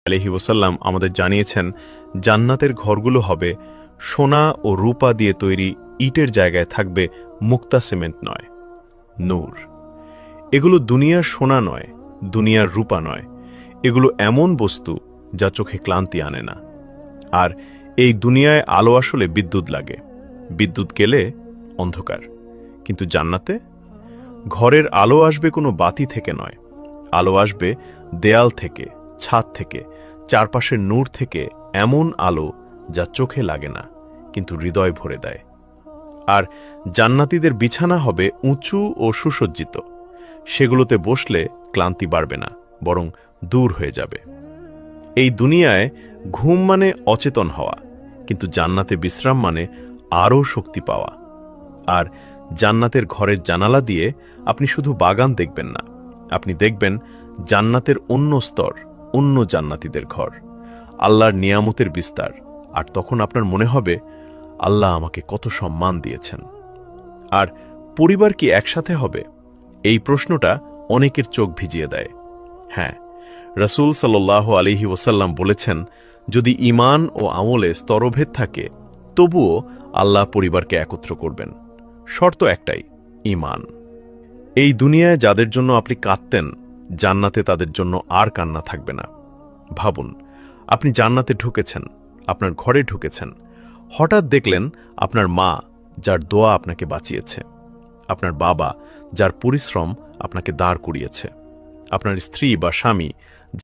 আলাইহি ওয়াসাল্লাম আমাদের জানিয়েছেন জান্নাতের ঘরগুলো হবে সোনা ও রূপা দিয়ে তৈরি ইটের জায়গায় থাকবে মুক্তা সিমেন্ট নয়, নূর। এগুলো দুনিয়ার সোনা নয়, দুনিয়ার রূপা নয়, এগুলো এমন বস্তু যা চোখে ক্লান্তি আনে না। আর এই দুনিয়ায় আলো আসলে বিদ্যুৎ লাগে, বিদ্যুৎ গেলে অন্ধকার। কিন্তু জান্নাতে ঘরের আলো আসবে কোনো বাতি থেকে নয়, আলো আসবে দেয়াল থেকে, ছাদ থেকে, চারপাশের নূর থেকে, এমন আলো যা চোখে লাগে না কিন্তু হৃদয় ভরে দেয়। আর জান্নাতীদের বিছানা হবে উঁচু ও সুসজ্জিত, সেগুলোতে বসলে ক্লান্তি বাড়বে না, বরং দূর হয়ে যাবে। এই দুনিয়ায় ঘুম মানে অচেতন হওয়া, কিন্তু জান্নাতে বিশ্রাম মানে আরও শক্তি পাওয়া। আর জান্নাতের ঘরের জানালা দিয়ে আপনি শুধু বাগান দেখবেন না, আপনি দেখবেন জান্নাতের অন্য স্তর, অন্য জান্নাতীদের ঘর, আল্লাহর নিয়ামতের বিস্তার। আর তখন আপনার মনে হবে আল্লাহ আমাকে কত সম্মান দিয়েছেন। আর পরিবার কি একসাথে হবে? এই প্রশ্নটা অনেকের চোখ ভিজিয়ে দেয়। হ্যাঁ, রাসূল সাল্লাল্লাহু আলাইহি ওয়াসাল্লাম বলেছেন, যদি ঈমান ও আমলে স্তরভেদ থাকে তবুও আল্লাহ পরিবারকে একত্র করবেন। শর্ত একটাই, ঈমান। এই দুনিয়ায় যাদের জন্য আপনি কাঁদতেন, জান্নাতে তাদের জন্য আর কান্না থাকবে না। ভাবুন, আপনি জান্নাতে ঢুকেছেন, আপনার ঘরে ঢুকেছেন, হঠাৎ দেখলেন আপনার মা, যার দোয়া আপনাকে বাঁচিয়েছে, আপনার বাবা, যার পরিশ্রম আপনাকে দাঁড় করিয়েছে, আপনার স্ত্রী বা স্বামী,